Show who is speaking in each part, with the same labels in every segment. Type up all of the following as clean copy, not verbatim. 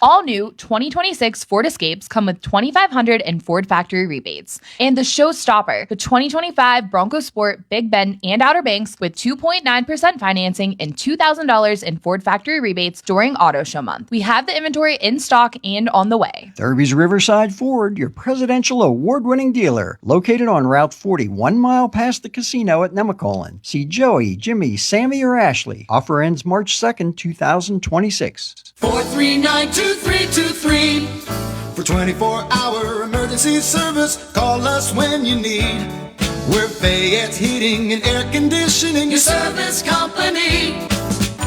Speaker 1: All new 2026 Ford Escapes come with $2,500 in Ford factory rebates. And the showstopper, the 2025 Bronco Sport Big Bend and Outer Banks with 2.9% financing and $2,000 in Ford factory rebates during Auto Show Month. We have the inventory in stock and on the way.
Speaker 2: Derby's Riverside Ford, your presidential award-winning dealer, located on Route 40, 1 mile past the casino at Nemacolin. See Joey, Jimmy, Sammy, or Ashley. Offer ends March 2nd, 2026.
Speaker 3: 439-2323. For 24-hour emergency service, call us when you need. We're Fayette's Heating and Air Conditioning, your service company.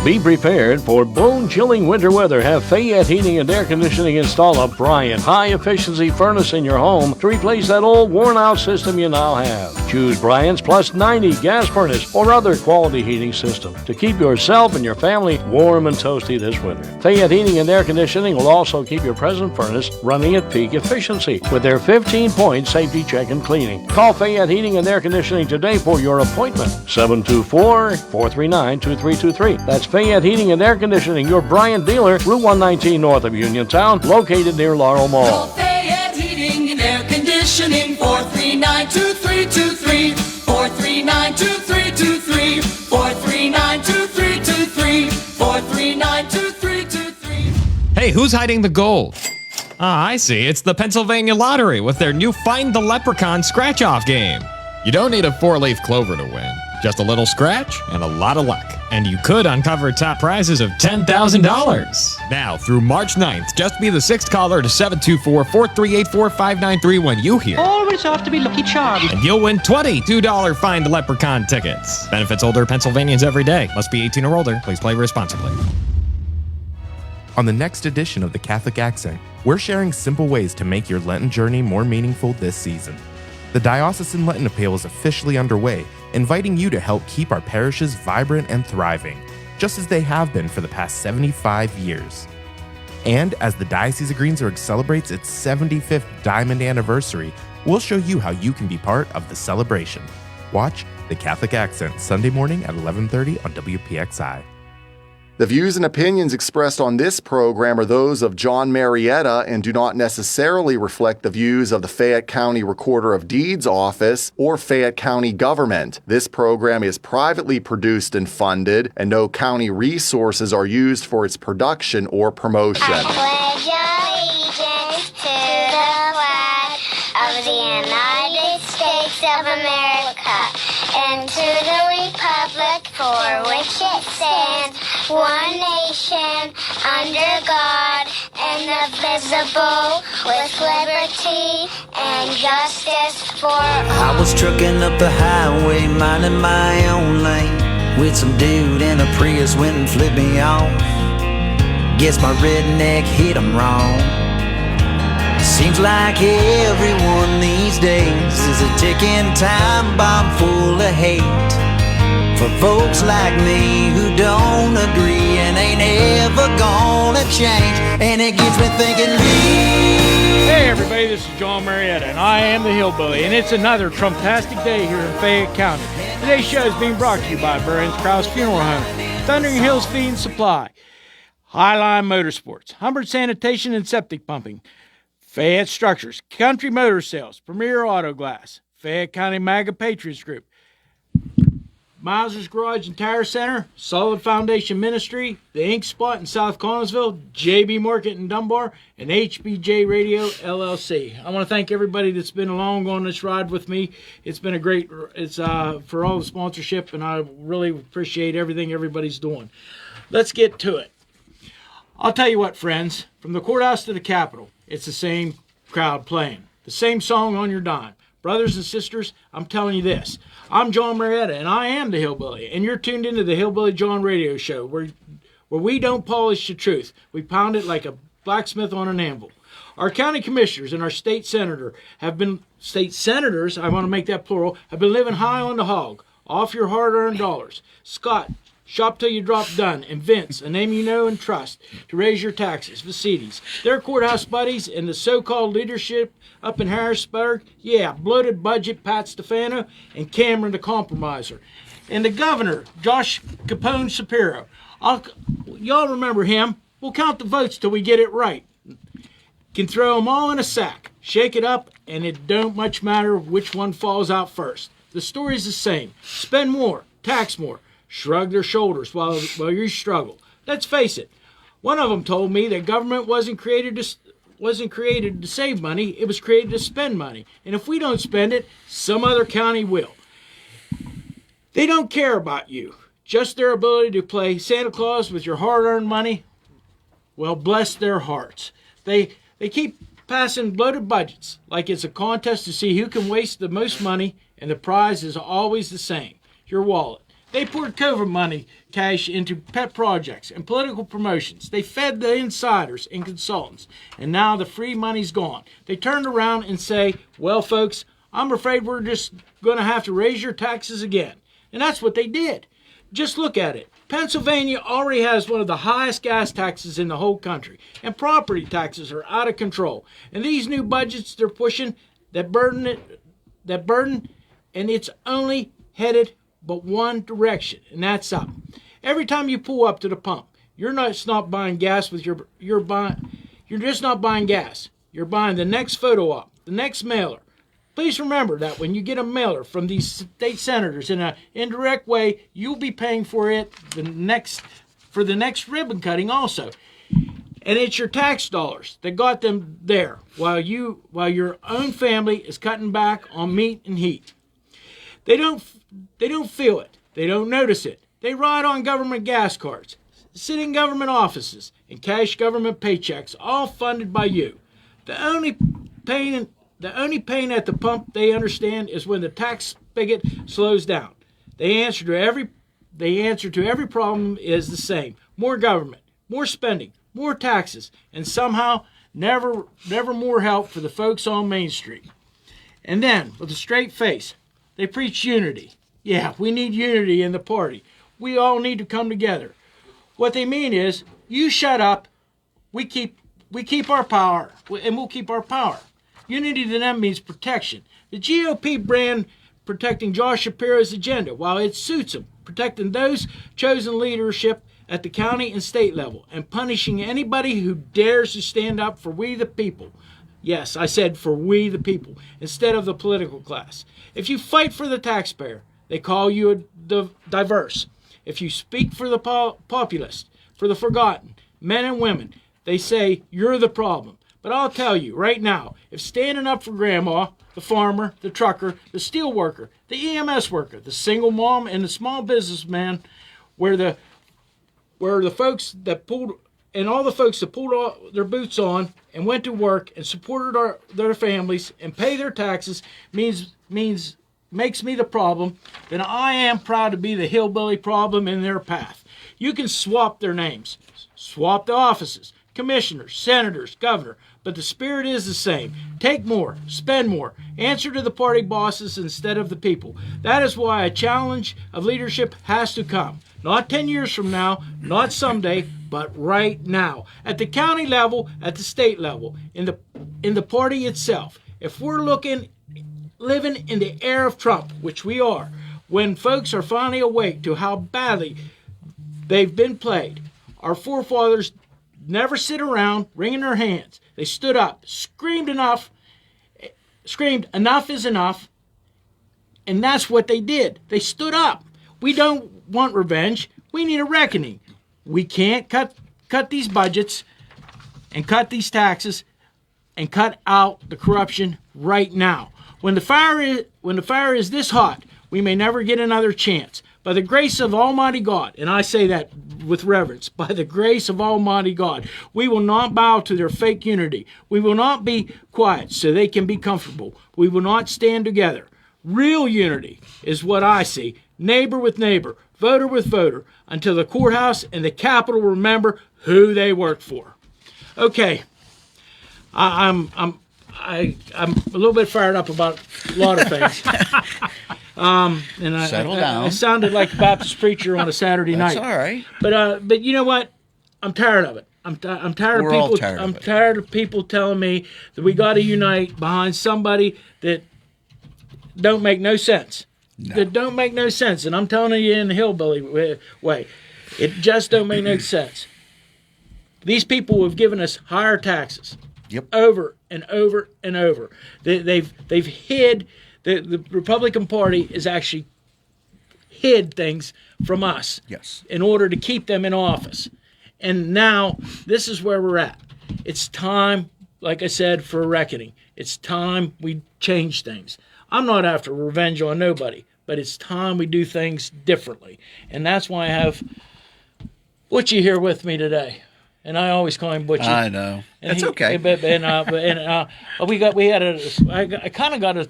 Speaker 4: Be prepared for bone-chilling winter weather. Have Fayette Heating and Air Conditioning install a Bryant high-efficiency furnace in your home to replace that old worn-out system you now have. Choose Bryant's Plus 90 gas furnace or other quality heating system to keep yourself and your family warm and toasty this winter. Fayette Heating and Air Conditioning will also keep your present furnace running at peak efficiency with their 15-point safety check and cleaning. Call Fayette Heating and Air Conditioning today for your appointment. 724-439-2323. That's Fayette Heating and Air Conditioning, your Bryant dealer, Route 119 north of Uniontown, located near Laurel Mall.
Speaker 3: Call Fayette Heating and Air Conditioning, 439-2323, 439-2323, 439-2323, 439-2323.
Speaker 5: Hey, who's hiding the gold? Ah, I see. It's the Pennsylvania Lottery with their new Find the Leprechaun scratch-off game. You don't need a 4-leaf clover to win. Just a little scratch and a lot of luck. And you could uncover top prizes of $10,000. Now, through March 9th, just be the 6th caller to 724-438-4593 when you hear.
Speaker 6: Always have to be Lucky Charms.
Speaker 5: And you'll win 20 $2 Find the Leprechaun tickets. Benefits older Pennsylvanians every day. Must be 18 or older. Please play responsibly.
Speaker 7: On the next edition of The Catholic Accent, we're sharing simple ways to make your Lenten journey more meaningful this season. The Diocesan Lenten Appeal is officially underway, inviting you to help keep our parishes vibrant and thriving, just as they have been for the past 75 years. And as the Diocese of Greensburg celebrates its 75th Diamond Anniversary, we'll show you how you can be part of the celebration. Watch The Catholic Accent Sunday morning at 11:30 on WPXI.
Speaker 8: The views and opinions expressed on this program are those of John Marietta and do not necessarily reflect the views of the Fayette County Recorder of Deeds Office or Fayette County government. This program is privately produced and funded, and no county resources are used for its production or promotion.
Speaker 9: I pledge allegiance to the flag of the United States of America and to the republic for which it stands, one nation, under God, indivisible, with liberty and justice for all.
Speaker 10: I was trucking up the highway, minding my own lane, with some dude in a Prius went and flipped me off. Guess my redneck hit him wrong. Seems like everyone these days is a ticking time bomb full of hate for folks like me who don't agree and ain't ever gonna change. And it gets me thinking,
Speaker 11: hey everybody, this is John Marietta and I am the Hillbilly, and it's another Trumptastic day here in Fayette County. Today's show is being brought to you by Burns Krause Funeral Home, Thundering Hills Feed and Supply, Highline Motorsports, Humbert Sanitation and Septic Pumping, Fayette Structures, Country Motor Sales, Premier Auto Glass, Fayette County MAGA Patriots Group, Miser's Garage and Tire Center, Solid Foundation Ministry, The Ink Spot in South Collinsville, JB Market in Dunbar, and HBJ Radio LLC. I want to thank everybody that's been along on this ride with me. It's been a great, for all the sponsorship, and I really appreciate everything everybody's doing. Let's get to it. I'll tell you what, friends, from the courthouse to the Capitol, it's the same crowd playing. The same song on your dime. Brothers and sisters, I'm telling you this. I'm John Marietta, and I am the Hillbilly, and you're tuned into the Hillbilly Jon radio show, where we don't polish the truth. We pound it like a blacksmith on an anvil. Our county commissioners and our state senators, I want to make that plural, have been living high on the hog, off your hard-earned dollars. Scott, Shop Till You Drop Done, and Vince, a name you know and trust, to raise your taxes, Vacides. Their courthouse buddies and the so-called leadership up in Harrisburg, bloated budget Pat Stefano and Cameron the Compromiser. And the governor, Josh Capone Shapiro. Y'all remember him. We'll count the votes till we get it right. Can throw them all in a sack, shake it up, and it don't much matter which one falls out first. The story's the same. Spend more, tax more, shrug their shoulders while you struggle. Let's face it. One of them told me that government wasn't created to save money, it was created to spend money. And if we don't spend it, some other county will. They don't care about you, just their ability to play Santa Claus with your hard-earned money. Well, bless their hearts. They keep passing bloated budgets like it's a contest to see who can waste the most money, and the prize is always the same, your wallet. They poured COVID money cash into pet projects and political promotions. They fed the insiders and consultants, and now the free money's gone. They turned around and say, well, folks, I'm afraid we're just going to have to raise your taxes again. And that's what they did. Just look at it. Pennsylvania already has one of the highest gas taxes in the whole country, and property taxes are out of control. And these new budgets they're pushing that burden, and it's only headed but one direction, and that's up. Every time you pull up to the pump, you're not buying gas with you're just not buying gas. You're buying the next photo op, the next mailer. Please remember that when you get a mailer from these state senators in an indirect way, you'll be paying for it the next ribbon cutting also. And it's your tax dollars that got them there while your own family is cutting back on meat and heat. They don't feel it. They don't notice it. They ride on government gas cards, sit in government offices, and cash government paychecks, all funded by you. The only pain at the pump they understand is when the tax spigot slows down. The answer to every problem is the same: more government, more spending, more taxes, and somehow never more help for the folks on Main Street. And then, with a straight face, they preach unity. Yeah, we need unity in the party. We all need to come together. What they mean is, you shut up, we keep our power, and we'll keep our power. Unity to them means protection. The GOP brand protecting Josh Shapiro's agenda while it suits them, protecting those chosen leadership at the county and state level, and punishing anybody who dares to stand up for we the people. Yes, I said for we the people, instead of the political class. If you fight for the taxpayer, they call you diverse. If you speak for the populist, for the forgotten, men and women, they say you're the problem. But I'll tell you right now, if standing up for grandma, the farmer, the trucker, the steel worker, the EMS worker, the single mom, and the small businessman, where the folks that pulled their boots on and went to work and supported their families and pay their taxes makes me the problem, then I am proud to be the hillbilly problem in their path. You can swap their names, swap the offices, commissioners, senators, governor, but the spirit is the same. Take more, spend more, answer to the party bosses instead of the people. That is why a challenge of leadership has to come. Not 10 years from now, not someday, but right now. At the county level, at the state level, in the party itself. If we're living in the era of Trump, which we are, when folks are finally awake to how badly they've been played, our forefathers never sit around wringing their hands. They stood up, screamed enough is enough, and that's what they did. They stood up. We don't want revenge. We need a reckoning. We can't cut these budgets and cut these taxes and cut out the corruption right now. When the fire is this hot, we may never get another chance. By the grace of Almighty God, and I say that with reverence, by the grace of Almighty God, we will not bow to their fake unity. We will not be quiet so they can be comfortable. We will not stand together. Real unity is what I see, neighbor with neighbor, voter with voter, until the courthouse and the Capitol remember who they work for. Okay, I'm a little bit fired up about a lot of things.
Speaker 6: Settle down.
Speaker 11: I sounded like a Baptist preacher on a Saturday night.
Speaker 6: That's all right.
Speaker 11: But you know what? I'm tired of it. I'm tired
Speaker 6: We're
Speaker 11: of
Speaker 6: all
Speaker 11: people.
Speaker 6: tired of
Speaker 11: I'm
Speaker 6: it.
Speaker 11: tired of people telling me that we got to unite behind somebody that don't make no sense.
Speaker 6: No.
Speaker 11: That don't make no sense. And I'm telling you in the hillbilly way, it just don't make no sense. These people have given us higher taxes.
Speaker 6: Yep.
Speaker 11: Over and over and over. They've hid, the Republican Party has actually hid things from us.
Speaker 6: Yes.
Speaker 11: In order to keep them in office. And now this is where we're at. It's time, like I said, for a reckoning. It's time we change things. I'm not after revenge on nobody, but it's time we do things differently. And that's why I have Butchie here with me today. And I always call him Butchie.
Speaker 6: I know.
Speaker 11: And
Speaker 6: That's okay.
Speaker 11: I kind of got a.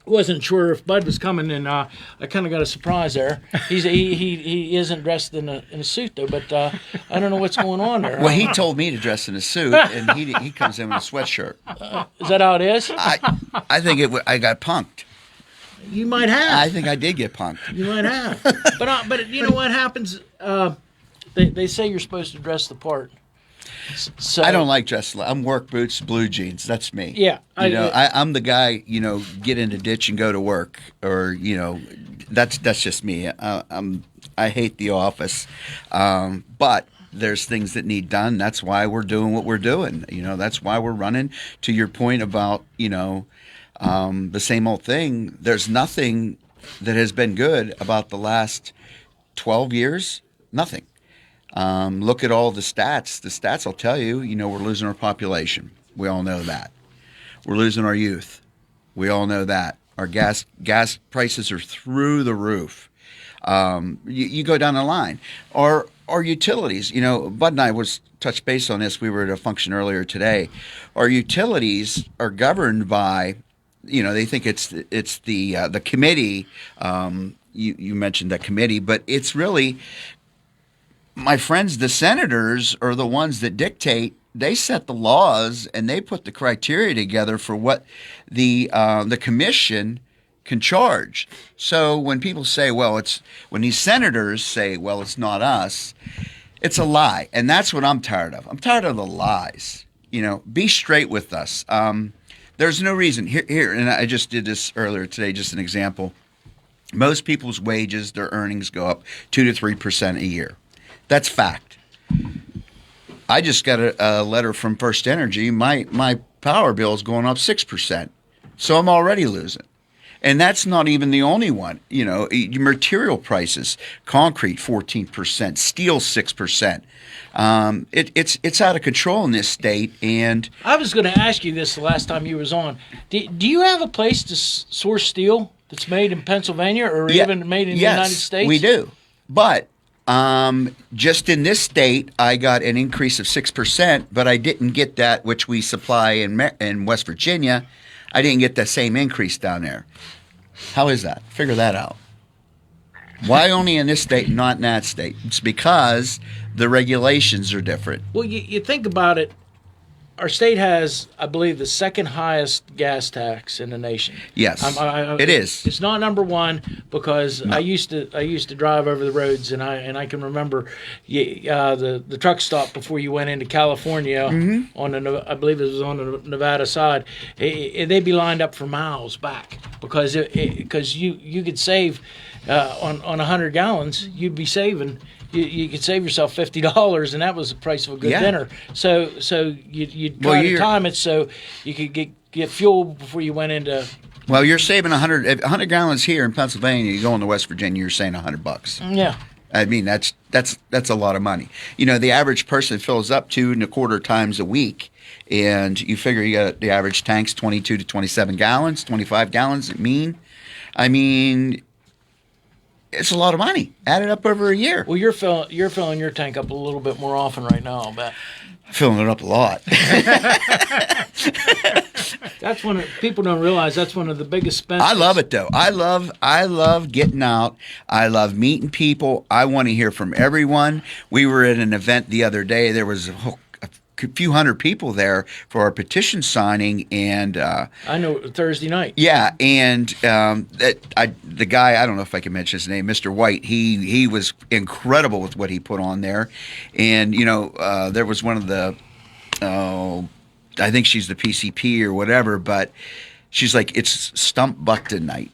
Speaker 11: Wasn't sure if Bud was coming, and I kind of got a surprise there. He isn't dressed in a suit though, but I don't know what's going on there.
Speaker 6: Well, he told me to dress in a suit, and he comes in with a sweatshirt.
Speaker 11: Is that how it is?
Speaker 6: I think I got punked.
Speaker 11: You might have.
Speaker 6: I think I did get punked.
Speaker 11: You might have. But you know what happens? They say you're supposed to dress the part. So
Speaker 6: I don't like dressing. I'm work boots, blue jeans. That's me.
Speaker 11: Yeah.
Speaker 6: I'm the guy. Get in the ditch and go to work, or that's just me. I hate the office, but there's things that need done. That's why we're doing what we're doing. That's why we're running. To your point about the same old thing. There's nothing that has been good about the last 12 years. Nothing. Look at all the stats. The stats will tell you, we're losing our population. We all know that. We're losing our youth. We all know that. Our gas prices are through the roof. You go down the line. Our utilities, Bud and I was touched base on this. We were at a function earlier today. Our utilities are governed by, they think it's the committee. You mentioned that committee, but it's really, my friends, the senators are the ones that dictate. They set the laws and they put the criteria together for what the commission can charge. So when people say, when these senators say, it's not us, it's a lie. And that's what I'm tired of. I'm tired of the lies. Be straight with us. There's no reason. Here, and I just did this earlier today, just an example. Most people's wages, their earnings go up 2 to 3% a year. That's fact. I just got a letter from First Energy. My power bill is going up 6%. So I'm already losing. And that's not even the only one. Material prices, concrete 14%, steel 6%. It's out of control in this state. And
Speaker 11: I was going to ask you this the last time you was on. Do you have a place to source steel that's made in Pennsylvania or even made in the United States?
Speaker 6: We do. But just in this state, I got an increase of 6%, but I didn't get that which we supply in West Virginia. I didn't get the same increase down there. How is that? Figure that out. Why only in this state and not in that state? It's because the regulations are different.
Speaker 11: Well, you think about it. Our state has, I believe, the second highest gas tax in the nation.
Speaker 6: Yes, it is.
Speaker 11: It's not number one because I used to drive over the roads, and I can remember the truck stop before you went into California I believe it was on the Nevada side. They'd be lined up for miles back because you could save on 100 gallons, you'd be saving. You could save yourself $50, and that was the price of a good dinner. So you'd try to time it so you could get fuel before you went into.
Speaker 6: Well, you're saving 100 gallons here in Pennsylvania. You go into West Virginia, you're saying $100.
Speaker 11: Yeah.
Speaker 6: I mean that's a lot of money. The average person fills up 2.25 times a week, and you figure you got the average tank's 22 to 27 gallons, 25 gallons. I mean. It's a lot of money. Add it up over a year.
Speaker 11: Well, you're filling your tank up a little bit more often right now, I'll bet.
Speaker 6: Filling it up a lot.
Speaker 11: That's people don't realize that's one of the biggest spends.
Speaker 6: I love it though. I love getting out. I love meeting people. I want to hear from everyone. We were at an event the other day. There was a few hundred people there for our petition signing, and
Speaker 11: I know Thursday night.
Speaker 6: Yeah, and the guy, I don't know if I can mention his name, Mr. White. He was incredible with what he put on there, and there was one of the I think she's the PCP or whatever, but she's like, it's Stump Buckton night,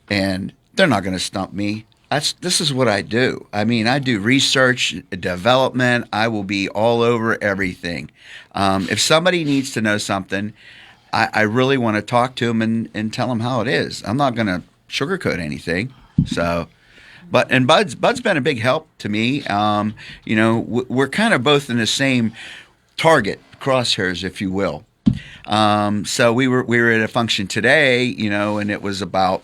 Speaker 6: and they're not going to stump me. This is what I do. I mean, I do research, development. I will be all over everything. If somebody needs to know something, I really want to talk to them and tell them how it is. I'm not going to sugarcoat anything. So, and Bud's been a big help to me. We're kind of both in the same target crosshairs, if you will. So we were at a function today, and it was about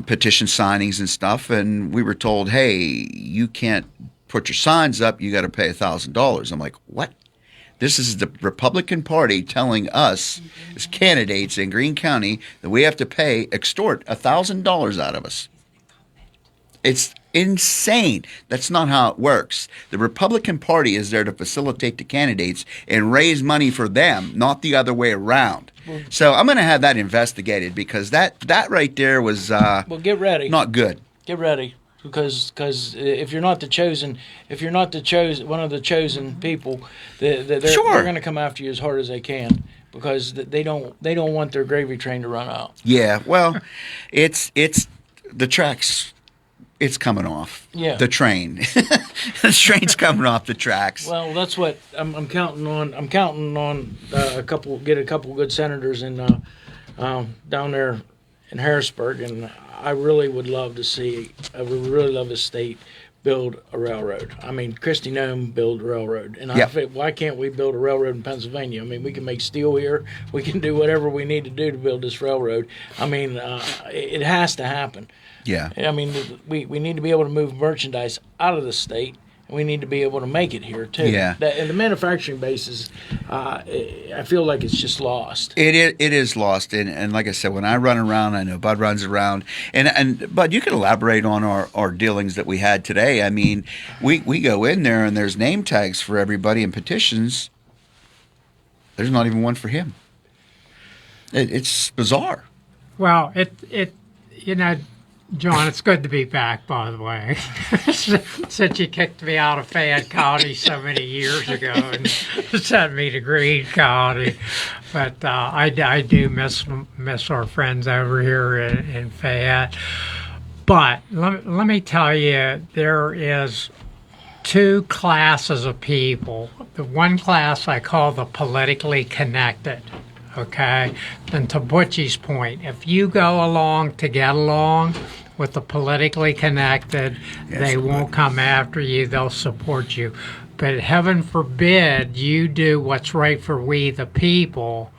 Speaker 6: petition signings and stuff, and we were told, hey, you can't put your signs up, you got to pay $1,000. I'm like, what? This is the Republican Party telling us as candidates in Greene County that we have to extort $1,000 out of us. It's insane. That's not how it works. The Republican Party is there to facilitate the candidates and raise money for them, not the other way around. So I'm going to have that investigated because that right there was
Speaker 11: get ready.
Speaker 6: Not good.
Speaker 11: Get ready because if you're not one of the chosen people, they're going to come after you as hard as they can because they don't want their gravy train to run out.
Speaker 6: Yeah, well, it's the tracks. It's coming off.
Speaker 11: Yeah.
Speaker 6: The train. The train's coming off the tracks.
Speaker 11: Well, that's what I'm counting on. I'm counting on get a couple good senators in down there in Harrisburg, and I really would love to see. I would really love the state build a railroad. I mean, Christy Nome build a railroad, and I think, why can't we build a railroad in Pennsylvania? I mean, we can make steel here. We can do whatever we need to do to build this railroad. I mean, it has to happen.
Speaker 6: Yeah.
Speaker 11: I mean, we need to be able to move merchandise out of the state, and we need to be able to make it here, too.
Speaker 6: Yeah.
Speaker 11: And the manufacturing basis, I feel like it's just lost.
Speaker 6: It is lost. And like I said, when I run around, I know Bud runs around. And Bud, you can elaborate on our dealings that we had today. I mean, we go in there, and there's name tags for everybody and petitions. There's not even one for him. It's bizarre.
Speaker 12: Well, John, it's good to be back, by the way. Since you kicked me out of Fayette County so many years ago and sent me to Greene County. But I do miss our friends over here in Fayette. But let me tell you, there is two classes of people. The one class I call the politically connected. Okay, and to Butchie's point, if you go along to get along with the politically connected, they won't come after you, they'll support you. But heaven forbid you do what's right for we the people,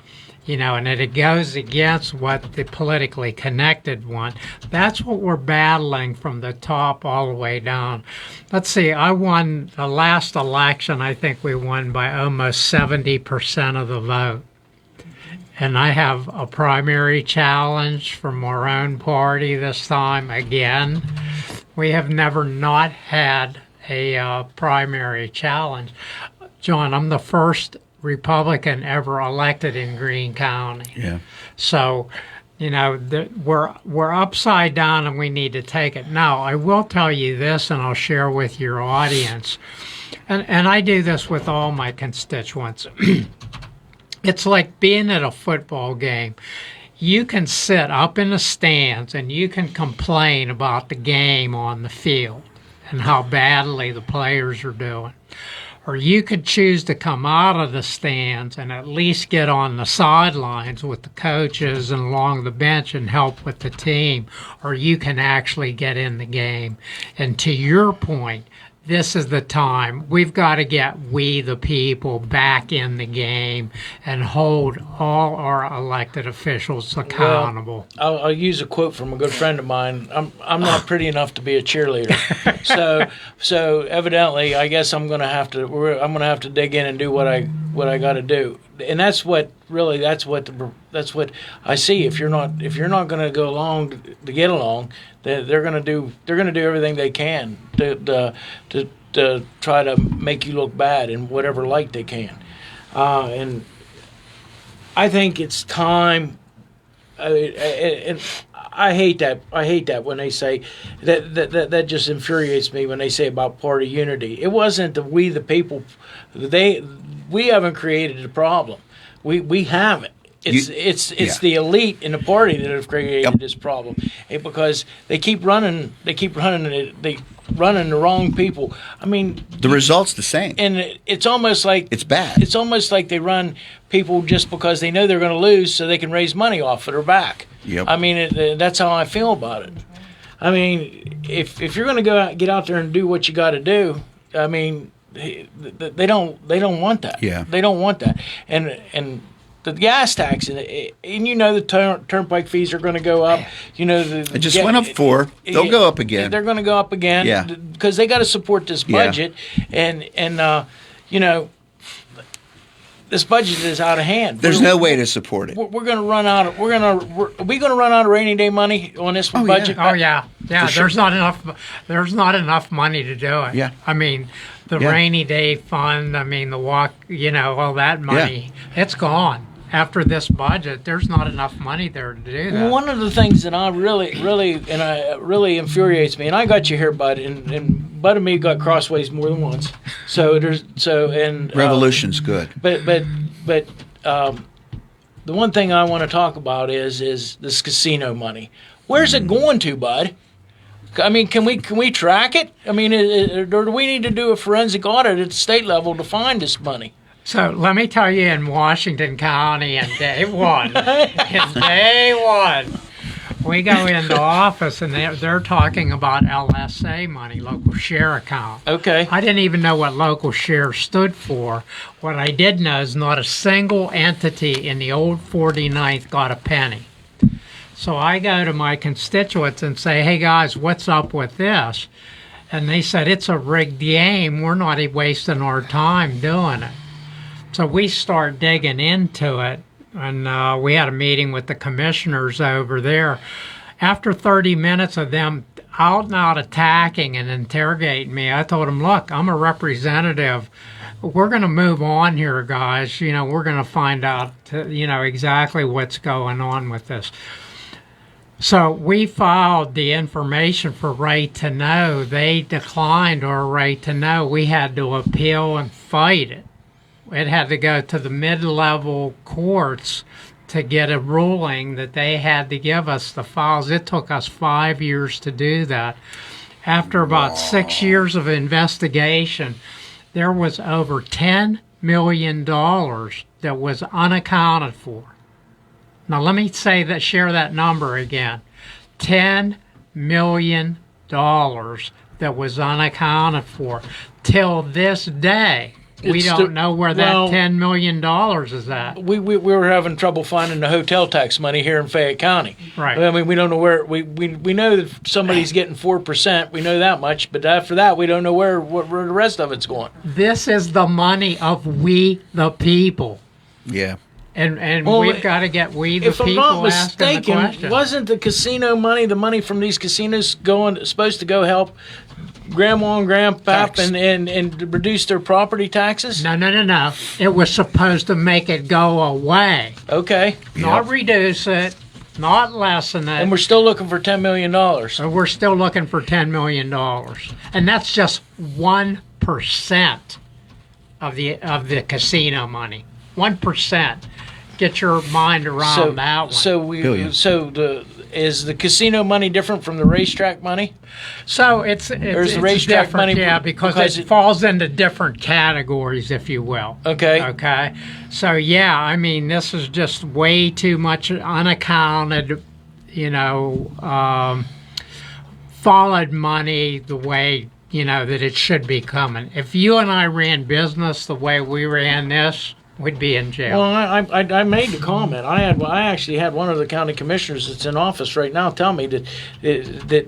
Speaker 12: and it goes against what the politically connected want. That's what we're battling from the top all the way down. Let's see, I won the last election, I think we won by almost 70% of the vote. And I have a primary challenge from our own party this time again. We have never not had a primary challenge. John, I'm the first Republican ever elected in Greene County.
Speaker 6: Yeah.
Speaker 12: So, we're upside down and we need to take it. Now, I will tell you this, and I'll share with your audience. And I do this with all my constituents. It's like being at a football game. You can sit up in the stands and you can complain about the game on the field and how badly the players are doing. Or you could choose to come out of the stands and at least get on the sidelines with the coaches and along the bench and help with the team. Or you can actually get in the game. And to your point, this is the time. We've got to get we the people back in the game and hold all our elected officials accountable.
Speaker 11: Well, I'll use a quote from a good friend of mine. I'm not pretty enough to be a cheerleader, so evidently, I guess I'm gonna have to dig in and do what I got to do. And that's what I see. If you're not going to go along to get along, they're going to do everything they can to try to make you look bad in whatever light they can. And I think it's time. And I hate that. I hate that when they say that just infuriates me when they say about party unity. It wasn't we the people. We haven't created the problem. We haven't. It's the elite in the party that have created this problem, because they keep running the wrong people. I mean,
Speaker 6: the result's the same,
Speaker 11: and it's almost like
Speaker 6: it's bad.
Speaker 11: It's almost like they run people just because they know they're going to lose, so they can raise money off of their back.
Speaker 6: Yep.
Speaker 11: I mean, that's how I feel about it. I mean, if you're going to get out there and do what you got to do, I mean, they don't want that.
Speaker 6: Yeah.
Speaker 11: They don't want that, and the gas tax, and the turnpike fees are going to go up.
Speaker 6: It just went up 4. They'll go up again.
Speaker 11: They're going to go up again.
Speaker 6: Yeah.
Speaker 11: Because they got to support this budget, and this budget is out of hand.
Speaker 6: There's no way to support it.
Speaker 11: We're going to run out of. Are we going to run out of rainy day money on this budget?
Speaker 12: Oh yeah.
Speaker 11: For
Speaker 12: There's not enough. There's not enough money to do it.
Speaker 6: Yeah.
Speaker 12: I mean, the rainy day fund. I mean, the walk. All that money. It's gone. After this budget, there's not enough money there to do that.
Speaker 11: One of the things that I really infuriates me, and I got you here, Bud, and Bud and me got crossways more than once.
Speaker 6: Revolution's good.
Speaker 11: But the one thing I want to talk about is this casino money. Where's it going to, Bud? I mean, can we track it? I mean, or do we need to do a forensic audit at the state level to find this money?
Speaker 12: So let me tell you, in Washington County, in day one, we go into office and they're talking about LSA money, local share account.
Speaker 11: Okay.
Speaker 12: I didn't even know what local share stood for. What I did know is not a single entity in the old 49th got a penny. So I go to my constituents and say, hey guys, what's up with this? And they said, it's a rigged game. We're not wasting our time doing it. So we start digging into it, and we had a meeting with the commissioners over there. After 30 minutes of them out and out attacking and interrogating me, I told them, look, I'm a representative. We're going to move on here, guys. We're going to find out, exactly what's going on with this. So we filed the information for right to know. They declined our right to know. We had to appeal and fight it. It had to go to the mid-level courts to get a ruling that they had to give us the files. It took us 5 years to do that. After about 6 years of investigation, there was over $10 million that was unaccounted for. Now let me share that number again. $10 million that was unaccounted for. Till this day, we don't know where that $10 million is at.
Speaker 11: We were having trouble finding the hotel tax money here in Fayette County.
Speaker 12: Right.
Speaker 11: I mean, we don't know where. We know that somebody's getting 4%. We know that much. But after that, we don't know where the rest of it's going.
Speaker 12: This is the money of we the people.
Speaker 6: Yeah.
Speaker 12: And we've got to get we the people.
Speaker 11: If I'm not
Speaker 12: asking the
Speaker 11: mistaken,
Speaker 12: question.
Speaker 11: wasn't the casino money, the money from these casinos, supposed to go help Grandma and Grandpap and reduce their property taxes?
Speaker 12: No. It was supposed to make it go away.
Speaker 11: Okay.
Speaker 12: Not reduce it, not lessen it.
Speaker 11: And we're still looking for $10 million.
Speaker 12: So we're still looking for $10 million. And that's just 1% of the casino money. 1%. Get your mind around that one.
Speaker 11: Is the casino money different from the racetrack money?
Speaker 12: So it's
Speaker 11: the racetrack
Speaker 12: different,
Speaker 11: money
Speaker 12: because it falls into different categories, if you will.
Speaker 11: Okay.
Speaker 12: So I mean, this is just way too much unaccounted, followed money the way that it should be coming. If you and I ran business the way we ran this, we'd be in jail.
Speaker 11: Well, I made the comment. I actually had one of the county commissioners that's in office right now tell me that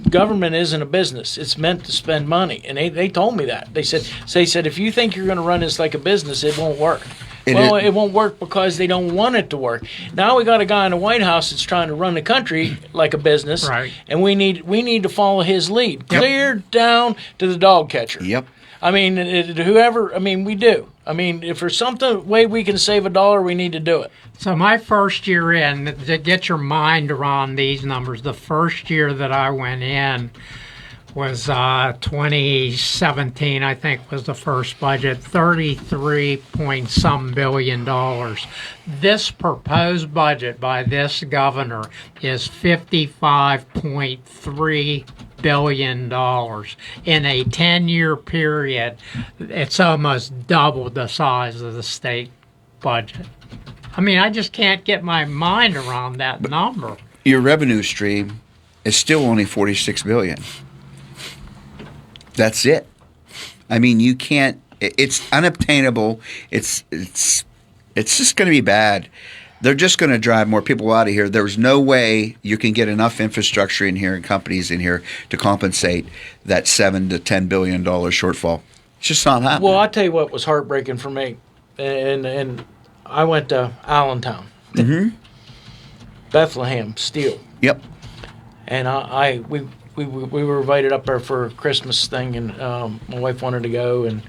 Speaker 11: government isn't a business. It's meant to spend money, and they told me that. They said if you think you're going to run this like a business, it won't work. It won't work because they don't want it to work. Now we got a guy in the White House that's trying to run the country like a business,
Speaker 12: right?
Speaker 11: And we need to follow his lead,
Speaker 12: Yep.
Speaker 11: clear down to the dog catcher.
Speaker 6: Yep.
Speaker 11: I mean, whoever. I mean, we do. I mean, if there's something way we can save $1, we need to do it.
Speaker 12: So my first year in, to get your mind around these numbers, the first year that I went in, was 2017, I think, was the first budget, 33 point some billion dollars. This proposed budget by this governor is $55.3 billion in a 10-year period. It's almost double the size of the state budget. I mean, I just can't get my mind around that number.
Speaker 6: Your revenue stream is still only $46 billion. That's it. I mean, you can't. It's unobtainable. It's just going to be bad. They're just going to drive more people out of here. There's no way you can get enough infrastructure in here and companies in here to compensate that $7 to $10 billion shortfall. It's just not happening.
Speaker 11: Well, I'll tell you what was heartbreaking for me, and I went to Allentown, Bethlehem, Steel.
Speaker 6: Yep.
Speaker 11: And we were invited up there for a Christmas thing, and my wife wanted to go, and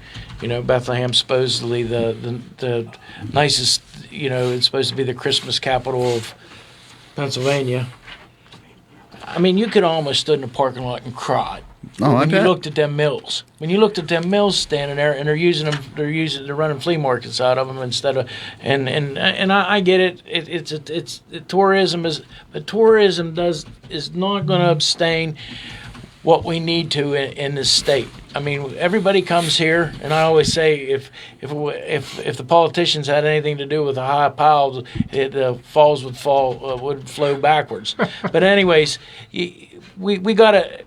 Speaker 11: Bethlehem supposedly the nicest, it's supposed to be the Christmas capital of Pennsylvania. I mean, you could almost stood in the parking lot and cried.
Speaker 6: Oh,
Speaker 11: when you looked at them mills. When you looked at them mills standing there, and they're running flea markets out of them instead of, and I get it. It's tourism is not going to abstain what we need to in this state. I mean, everybody comes here, and I always say if the politicians had anything to do with the high piles, the falls would flow backwards. But anyways, we gotta.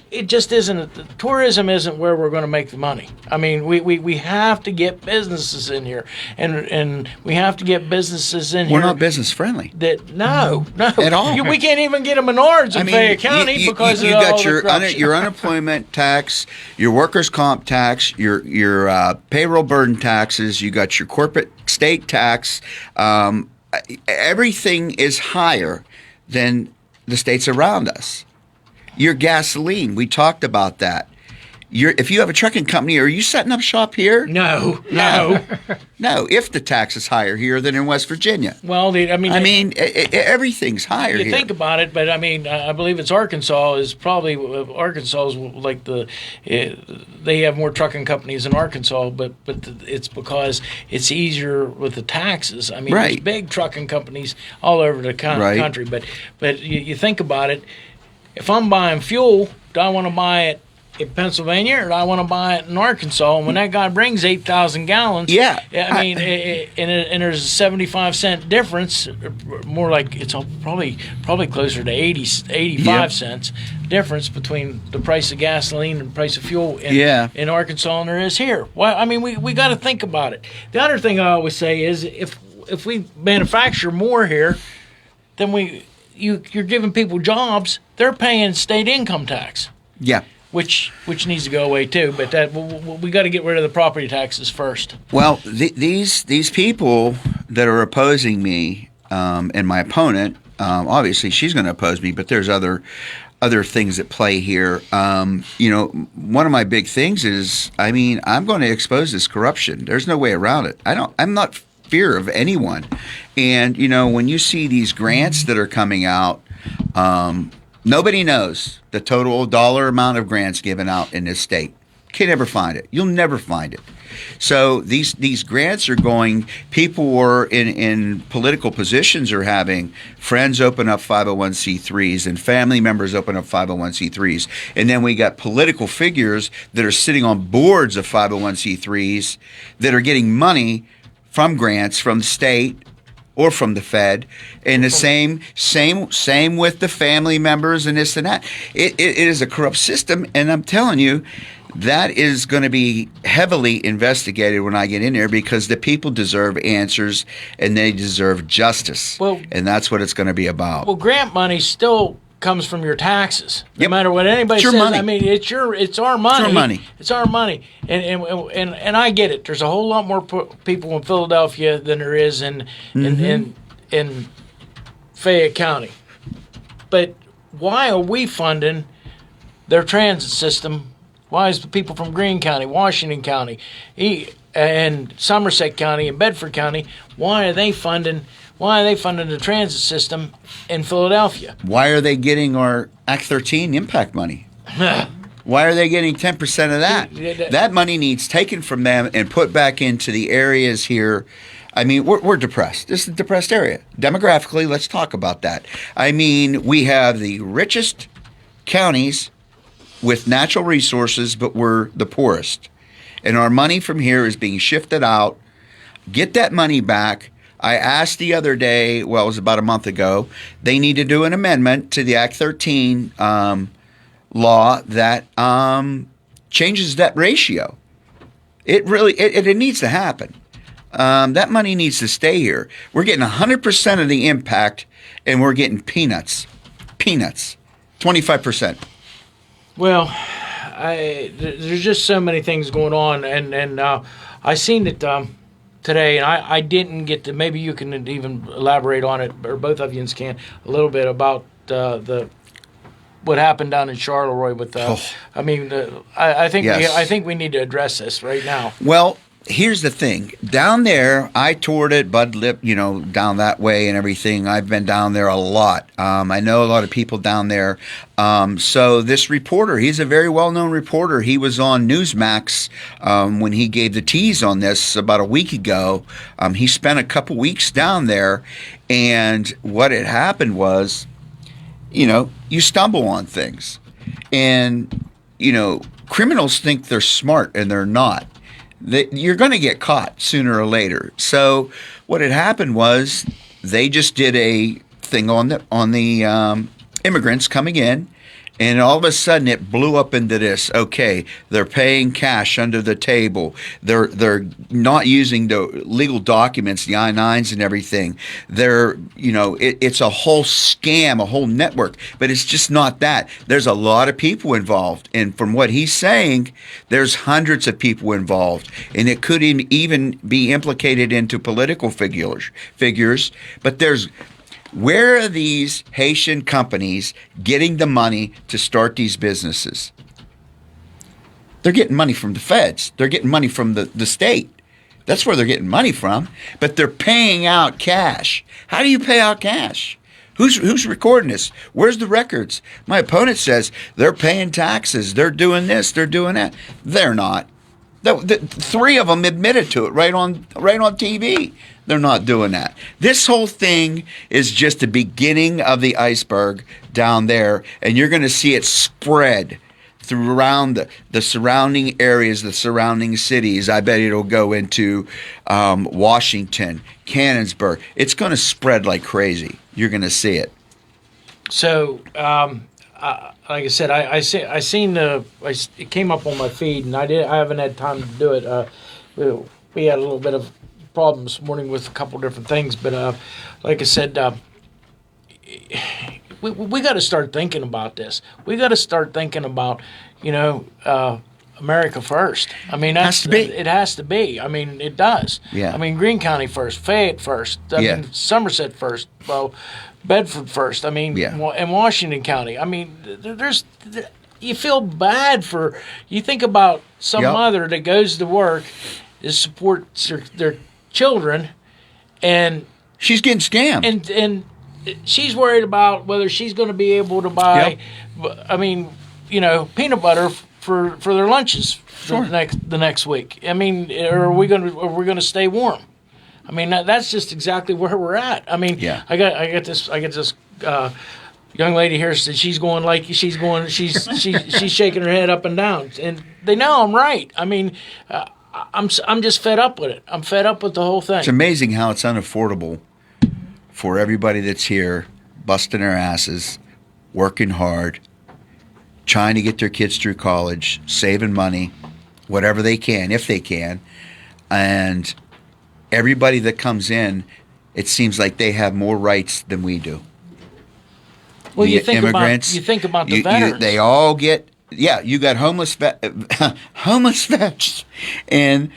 Speaker 11: It just isn't. Tourism isn't where we're going to make the money. I mean, we have to get businesses in here, and we have to get businesses in here.
Speaker 6: We're not business friendly.
Speaker 11: No,
Speaker 6: at all.
Speaker 11: We can't even get a Menards in Fayette County because
Speaker 6: you
Speaker 11: of
Speaker 6: got
Speaker 11: all
Speaker 6: your unemployment tax, your workers' comp tax, your payroll burden taxes. You got your corporate state tax. Everything is higher than the states around us. Your gasoline, we talked about that. If you have a trucking company, are you setting up shop here?
Speaker 11: No.
Speaker 6: No, if the tax is higher here than in West Virginia.
Speaker 11: Well,
Speaker 6: everything's higher here.
Speaker 11: You think about it, but I mean, I believe it's Arkansas is probably like they have more trucking companies in Arkansas, but it's because it's easier with the taxes. I mean, There's big trucking companies all over the country, but you think about it. If I'm buying fuel, do I want to buy it in Pennsylvania or do I want to buy it in Arkansas? And when that guy brings 8,000 gallons, and there's a 75-cent difference, more like it's probably closer to 85 cents difference between the price of gasoline and the price of fuel in Arkansas than there is here. Well, I mean, we got to think about it. The other thing I always say is if we manufacture more here, then you're giving people jobs. They're paying state income tax.
Speaker 6: Yeah.
Speaker 11: Which needs to go away too. But we got to get rid of the property taxes first.
Speaker 6: Well, these people that are opposing me and my opponent, obviously she's going to oppose me, but there's other things at play here. One of my big things is, I'm going to expose this corruption. There's no way around it. I'm not fear of anyone. And, when you see these grants that are coming out, nobody knows the total dollar amount of grants given out in this state. Can't ever find it. You'll never find it. So these grants are going, people were in political positions are having friends open up 501c3s and family members open up 501c3s. And then we got political figures that are sitting on boards of 501c3s that are getting money from grants from the state or from the Fed, and the same with the family members and this and that. It is a corrupt system, and I'm telling you, that is going to be heavily investigated when I get in there because the people deserve answers and they deserve justice. And that's what it's going to be about.
Speaker 11: Well, grant money still comes from your taxes. No matter what anybody says.
Speaker 6: Money.
Speaker 11: I mean, it's our money.
Speaker 6: It's our money.
Speaker 11: It's our money. And I get it. There's a whole lot more people in Philadelphia than there is in Fayette County. But why are we funding their transit system? Why is the people from Greene County, Washington County, and Somerset County and Bedford County, why are they funding the transit system in Philadelphia?
Speaker 6: Why are they getting our Act 13 impact money? Why are they getting 10% of that? That money needs taken from them and put back into the areas here. I mean, we're depressed. This is a depressed area. Demographically, let's talk about that. I mean, we have the richest counties with natural resources, but we're the poorest. And our money from here is being shifted out. Get that money back. I asked the other day, well, it was about a month ago, they need to do an amendment to the Act 13 law that changes that ratio. It really it needs to happen. That money needs to stay here. We're getting 100% of the impact, and we're getting peanuts, 25%.
Speaker 11: Well, there's just so many things going on, and I seen it today, and I didn't get to. Maybe you can even elaborate on it, or both of you can a little bit about the what happened down in Charleroi with. I mean, I think
Speaker 6: Yes.
Speaker 11: I think we need to address this right now.
Speaker 6: Well, here's the thing. Down there, I toured it, Bud Lip, down that way and everything. I've been down there a lot. I know a lot of people down there. So this reporter, he's a very well-known reporter. He was on Newsmax when he gave the tease on this about a week ago. He spent a couple weeks down there, and what had happened was, you stumble on things. And, criminals think they're smart, and they're not. You're going to get caught sooner or later. So what had happened was they just did a thing on the immigrants coming in, and all of a sudden it blew up into this. Okay, they're paying cash under the table. They're not using the legal documents, the I-9s and everything. It's a whole scam, a whole network. But it's just not that. There's a lot of people involved, and from what he's saying, there's hundreds of people involved, and it could even be implicated into political figures. But where are these Haitian companies getting the money to start these businesses? They're getting money from the feds. They're getting money from the state. That's where they're getting money from. But they're paying out cash. How do you pay out cash? Who's recording this? Where's the records? My opponent says they're paying taxes. They're doing this. They're doing that. They're not. The three of them admitted to it right on TV. They're not doing that. This whole thing is just the beginning of the iceberg down there, and you're going to see it spread around the surrounding areas, the surrounding cities. I bet it'll go into Washington, Cannonsburg. It's going to spread like crazy. You're going to see it.
Speaker 11: So, like I said, it came up on my feed, and I haven't had time to do it. We had a little bit of problems this morning with a couple different things, but like I said, we got to start thinking about this. We got to start thinking about, America first. I mean, it has to be. I mean, it does.
Speaker 6: Yeah.
Speaker 11: I mean, Greene County first, Fayette first. I mean, Somerset first. Well, Bedford first. I mean, and Washington County. I mean, you feel bad you think about some mother that goes to work, that supports their children, and
Speaker 6: she's getting scammed.
Speaker 11: And she's worried about whether she's going to be able to buy, I mean, peanut butter for their lunches the next week. I mean, are we going to stay warm? I mean, that's just exactly where we're at. I mean, I get this young lady here said she's shaking her head up and down, and they know I'm right. I mean, I'm just fed up with it. I'm fed up with the whole thing.
Speaker 6: It's amazing how it's unaffordable for everybody that's here, busting their asses, working hard, trying to get their kids through college, saving money, whatever they can, if they can, and everybody that comes in, it seems like they have more rights than we do.
Speaker 11: Well,
Speaker 6: the
Speaker 11: you think
Speaker 6: immigrants,
Speaker 11: about the veterans.
Speaker 6: They all get. Yeah, you got homeless vets, and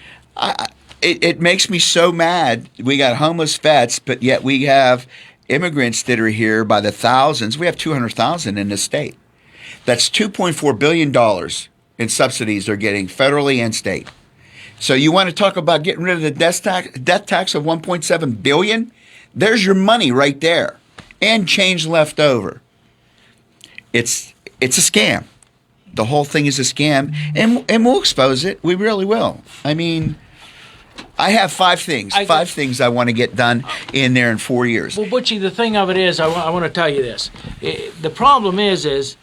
Speaker 6: it makes me so mad. We got homeless vets, but yet we have immigrants that are here by the thousands. We have 200,000 in the state. That's $2.4 billion in subsidies they're getting federally and state. So you want to talk about getting rid of the death tax of $1.7 billion? There's your money right there, and change left over. It's a scam. the whole thing is a scam, and we'll expose it. We really will. I mean, I have five things I want to get done in there in 4 years.
Speaker 11: Well, Butchie, the thing of it is, I want to tell you this. The problem is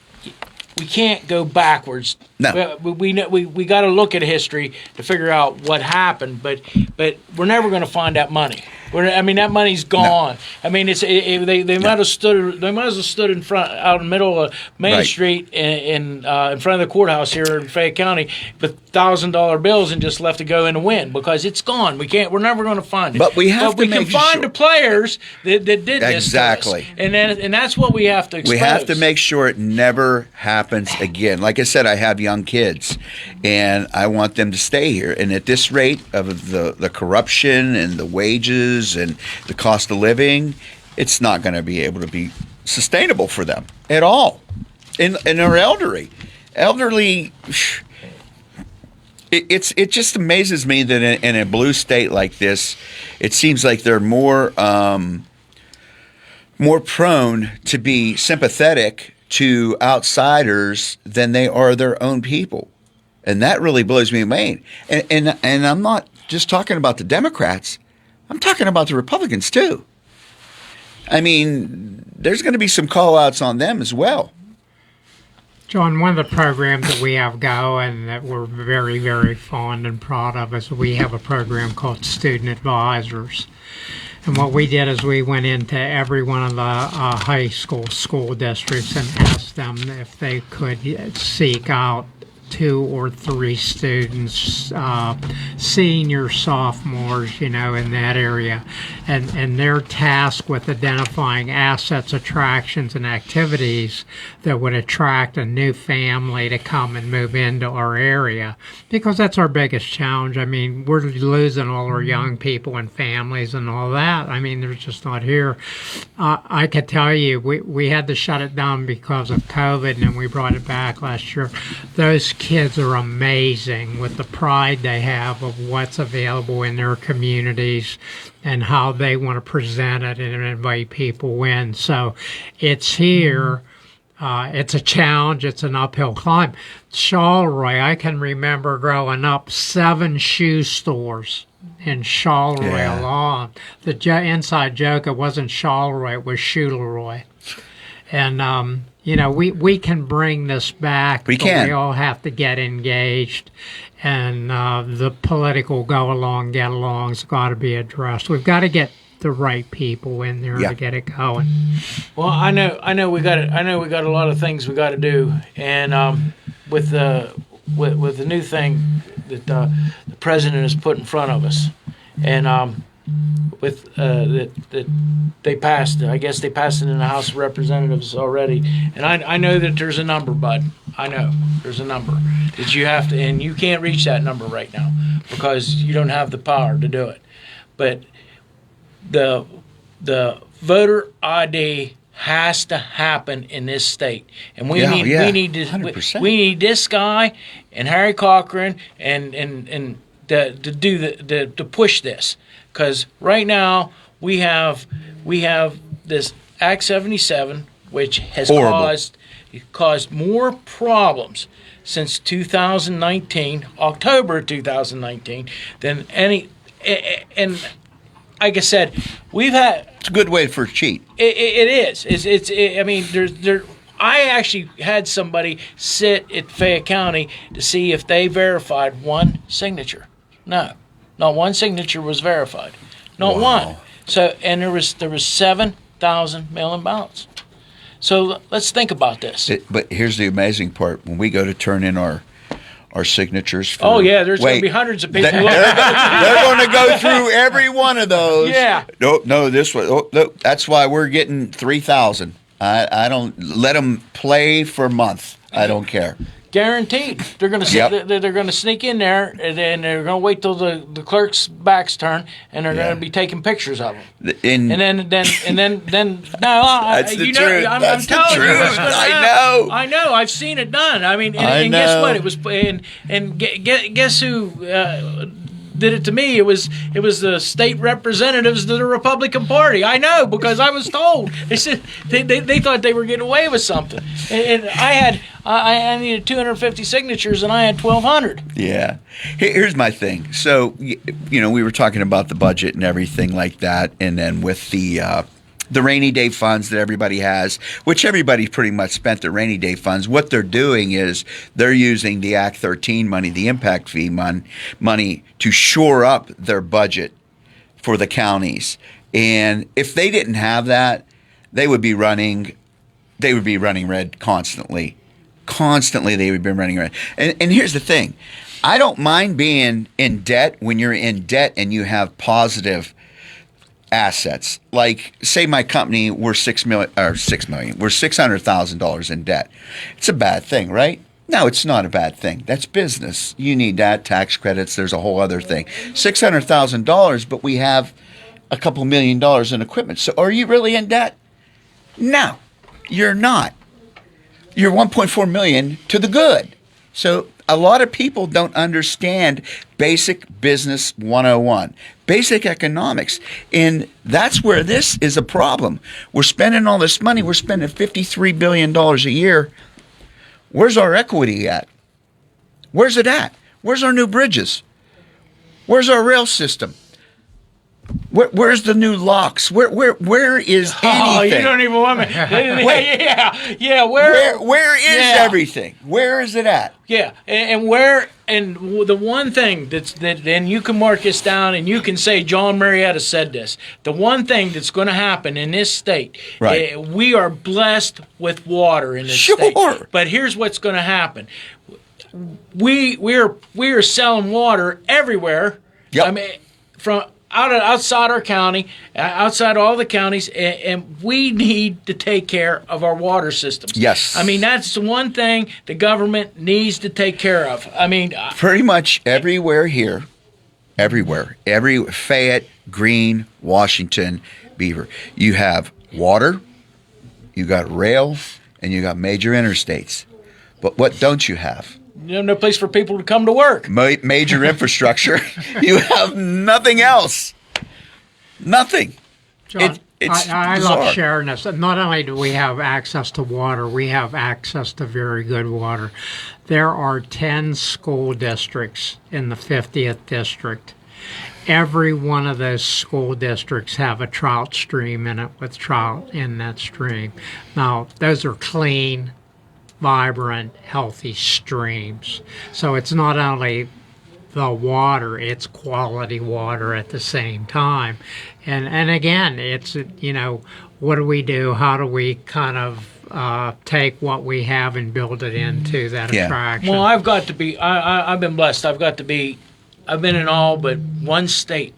Speaker 11: we can't go backwards.
Speaker 6: No.
Speaker 11: We got to look at history to figure out what happened, but we're never going to find that money. That money's gone. No. I mean, they might have stood. They might as well stood in front, out in the middle of Main Street, in front of the courthouse here in Fayette County, with $1,000 bills and just left to go in the wind because it's gone. We're never going to find it.
Speaker 6: But we have to
Speaker 11: we can find the players that did this
Speaker 6: exactly,
Speaker 11: to us. And that's what we have to expose.
Speaker 6: We have to make sure it never happens again. Like I said, I have young kids, and I want them to stay here. And at this rate of the corruption and the wages and the cost of living, it's not going to be able to be sustainable for them at all. And they're elderly. It just amazes me that in a blue state like this, it seems like they're more prone to be sympathetic to outsiders than they are their own people. And that really blows me away. And I'm not just talking about the Democrats. I'm talking about the Republicans, too. I mean, there's going to be some call-outs on them as well.
Speaker 12: John, one of the programs that we have going that we're very, very fond and proud of is we have a program called Student Advisors. And what we did is we went into every one of the high school districts and asked them if they could seek out 2 or 3 students, seniors, sophomores, in that area. And they're tasked with identifying assets, attractions, and activities that would attract a new family to come and move into our area. Because that's our biggest challenge. I mean, we're losing all our young people and families and all that. I mean, they're just not here. I could tell you, we had to shut it down because of COVID, and then we brought it back last year. Those kids are amazing with the pride they have of what's available in their communities and how they want to present it and invite people in. So it's here. It's a challenge. It's an uphill climb. Charleroi, I can remember growing up, 7 shoe stores in Charleroi alone. The inside joke, it wasn't Charleroi, it was Schuleroy. And, we can bring this back.
Speaker 6: We can.
Speaker 12: We all have to get engaged. And the political get along's got to be addressed. We've got to get the right people in there to get it going.
Speaker 11: Well, I know we got a lot of things we got to do, and with the new thing that the president has put in front of us, and with that they passed. I guess they passed it in the House of Representatives already, and I know that there's a number, bud. I know there's a number that you have to, and you can't reach that number right now because you don't have the power to do it. But the voter ID has to happen in this state, and we need this guy and Harry Cochran and to push this, because right now we have this Act 77, which has caused more problems since 2019, October 2019, than any. And like I said, we've had.
Speaker 6: It's a good way for a cheat.
Speaker 11: It is. I mean, there. I actually had somebody sit at Fayette County to see if they verified one signature. No, not one signature was verified. Not one. So, and there was 7,000 mail-in ballots. So let's think about this.
Speaker 6: But here's the amazing part: when we go to turn in our signatures.
Speaker 11: There's going to be hundreds of people.
Speaker 6: They're going to go through every one of those.
Speaker 11: Yeah.
Speaker 6: No, this one. No, that's why we're getting 3,000. I don't let them play for a month. I don't care.
Speaker 11: Guaranteed. They're going to they're going to sneak in there, and then they're going to wait till the clerk's back's turn, and they're going to be taking pictures of them. And then no.
Speaker 6: That's the truth.
Speaker 11: I'm telling you, I know. I've seen it done. I mean, and guess what? It was and guess who did it to me. It was the state representatives of the Republican Party. I know, because I was told. They said they thought they were getting away with something, and I needed 250 signatures, and I had 1,200.
Speaker 6: Yeah. Here's my thing. So, we were talking about the budget and everything like that, and then with the rainy day funds that everybody has, which everybody pretty much spent the rainy day funds. What they're doing is they're using the Act 13 money, the impact fee money to shore up their budget for the counties. And if they didn't have that, they would be running red constantly. Constantly they would be running red. And here's the thing. I don't mind being in debt when you're in debt and you have positive assets. Like, say my company, we're $6 million. We're $600,000 in debt. It's a bad thing, right? No, it's not a bad thing. That's business. You need that, tax credits. There's a whole other thing. $600,000, but we have a couple $1 million in equipment. So are you really in debt? No, you're not. You're $1.4 million to the good. So a lot of people don't understand basic business 101, basic economics. And that's where this is a problem. We're spending all this money. We're spending $53 billion a year. Where's our equity at? Where's it at? Where's our new bridges? Where's our rail system? Where's the new locks? Where is anything?
Speaker 11: Oh, you don't even want me. Yeah.
Speaker 6: Where is everything? Where is it at?
Speaker 11: Yeah, and the one thing and you can mark this down and you can say John Marietta said this. The one thing that's going to happen in this state,
Speaker 6: right.
Speaker 11: We are blessed with water in this state. But here's what's going to happen. We are selling water everywhere.
Speaker 6: Yep.
Speaker 11: I mean, from outside our county, outside all the counties, and we need to take care of our water systems.
Speaker 6: Yes.
Speaker 11: I mean, that's the one thing the government needs to take care of. I mean,
Speaker 6: pretty much everywhere here, every Fayette, Greene, Washington, Beaver, you have water, you got rail, and you got major interstates. But what don't you have?
Speaker 11: No place for people to come to work.
Speaker 6: Major infrastructure. You have nothing else. Nothing.
Speaker 12: John, I love sharing this. Not only do we have access to water, we have access to very good water. There are 10 school districts in the 50th district. Every one of those school districts have a trout stream in it with trout in that stream. Now, those are clean, vibrant, healthy streams. So it's not only the water, it's quality water at the same time. And again, it's, what do we do? How do we kind of take what we have and build it into that attraction?
Speaker 11: Well, I've been blessed. I've been in all but one state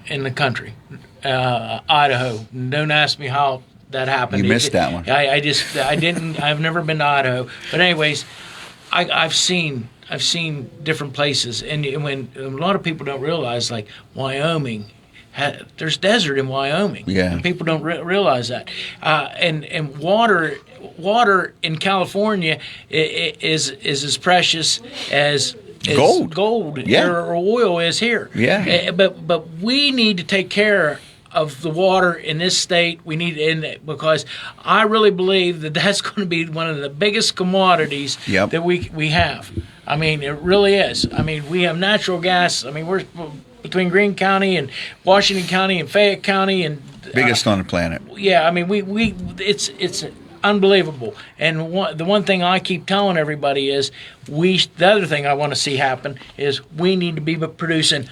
Speaker 11: in the country, Idaho. Don't ask me how that happened.
Speaker 6: You missed that one.
Speaker 11: I've never been to Idaho. But anyways, I've seen different places, and when a lot of people don't realize, like Wyoming, there's desert in Wyoming.
Speaker 6: Yeah.
Speaker 11: And people don't realize that. And water in California is as precious as gold or oil is here.
Speaker 6: Yeah.
Speaker 11: But we need to take care of the water in this state. We need because I really believe that that's going to be one of the biggest commodities that we have. I mean, it really is. I mean, we have natural gas. I mean, we're between Greene County and Washington County and Fayette County and
Speaker 6: biggest on the planet.
Speaker 11: Yeah, I mean, it's unbelievable. And the one thing I keep telling everybody is the other thing I want to see happen is we need to be producing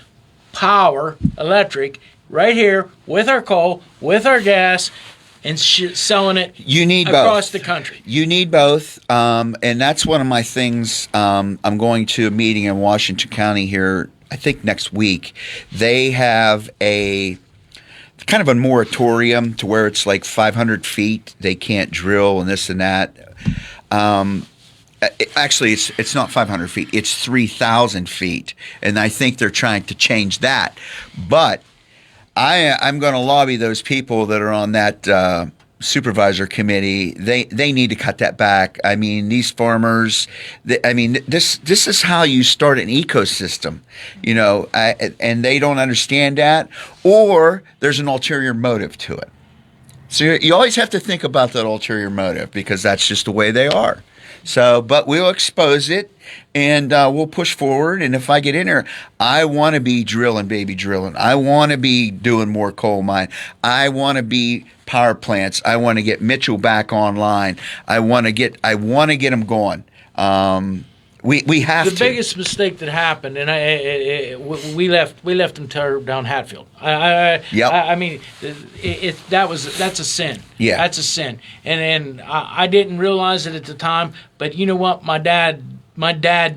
Speaker 11: power, electric, right here with our coal, with our gas, and selling it across the country.
Speaker 6: You need both, and that's one of my things. I'm going to a meeting in Washington County here, I think next week. They have a kind of a moratorium to where it's like 500 feet. They can't drill and this and that. Actually, it's not 500 feet. It's 3,000 feet, and I think they're trying to change that. But I'm going to lobby those people that are on that supervisor committee, they need to cut that back. I mean, these farmers, this is how you start an ecosystem, and they don't understand that, or there's an ulterior motive to it. So you always have to think about that ulterior motive, because that's just the way they are. So, but we'll expose it, and we'll push forward. And if I get in there, I want to be drilling, baby, drilling. I want to be doing more coal mine. I want to be power plants. I want to get Mitchell back online. I want to get them going. We have
Speaker 11: the
Speaker 6: to.
Speaker 11: biggest mistake that happened, and we left them tear down Hatfield. I mean, that's a sin.
Speaker 6: Yeah,
Speaker 11: that's a sin. And I didn't realize it at the time, but you know what? My dad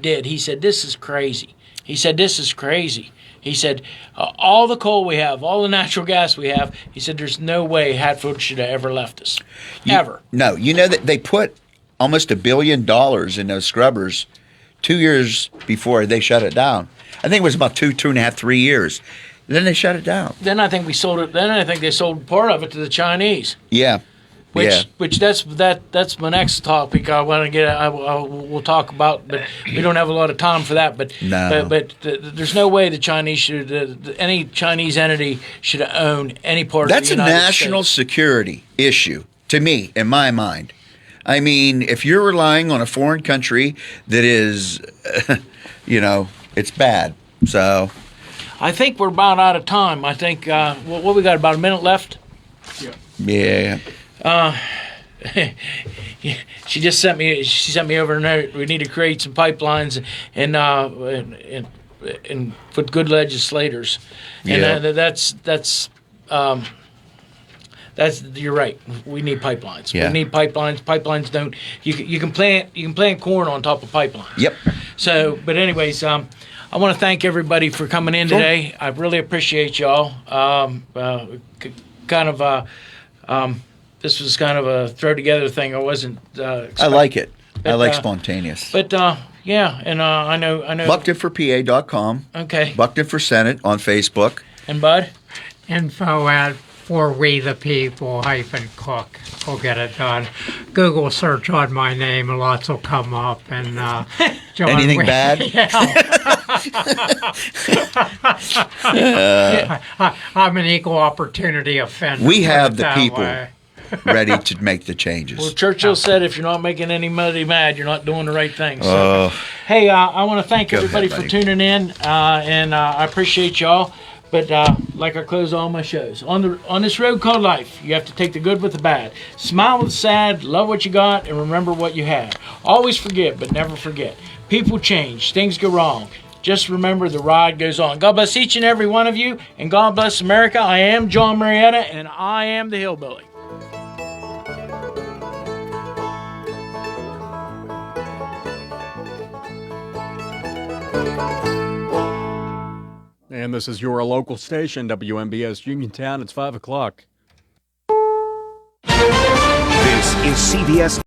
Speaker 11: did. He said, "This is crazy." He said, "This is crazy." He said, all the coal we have, all the natural gas we have, he said, there's no way Hatfield should have ever left us. Ever.
Speaker 6: No, you know that they put almost $1 billion in those scrubbers 2 years before they shut it down. I think it was about 2.5, 3 years. Then they shut it down.
Speaker 11: Then I think we sold it. Then I think they sold part of it to the Chinese.
Speaker 6: Yeah.
Speaker 11: Which that's my next topic I want to get. We'll talk about, but we don't have a lot of time for that. But
Speaker 6: no.
Speaker 11: but there's no way the Chinese should any Chinese entity should own any part of the United States.
Speaker 6: That's a national security issue to me, in my mind. I mean, if you're relying on a foreign country that is, it's bad. So,
Speaker 11: I think we're about out of time. I think what we got, about a minute left.
Speaker 6: Yeah.
Speaker 11: She just sent me. She sent me over a note. We need to create some pipelines and put good legislators. And that's you're right. We need pipelines.
Speaker 6: Yeah.
Speaker 11: We need pipelines. Pipelines don't. You can plant corn on top of pipelines.
Speaker 6: Yep.
Speaker 11: So, but anyways, I want to thank everybody for coming in today. I really appreciate y'all. This was kind of a throw together thing. I wasn't.
Speaker 6: I like it. I like spontaneous.
Speaker 11: But yeah, and I know.
Speaker 6: BucktonForPA.com.
Speaker 11: Okay.
Speaker 6: Buckton for Senate on Facebook.
Speaker 11: And Bud.
Speaker 12: Info at forwethepeople-cook. We'll get it done. Google search on my name and lots will come up. And John
Speaker 6: anything bad?
Speaker 12: I'm an equal opportunity offender.
Speaker 6: We have the people ready to make the changes.
Speaker 11: Well, Churchill said, if you're not making anybody mad, you're not doing the right thing. So, hey, I want to thank everybody for tuning in, and I appreciate y'all. But like I close all my shows, on this road called life, you have to take the good with the bad. Smile with the sad, love what you got, and remember what you have. Always forgive, but never forget. People change, things go wrong. Just remember the ride goes on. God bless each and every one of you, and God bless America. I am John Marietta, and I am the Hillbilly.
Speaker 13: And this is your local station, WMBS Uniontown. It's 5 o'clock.
Speaker 14: This is CBS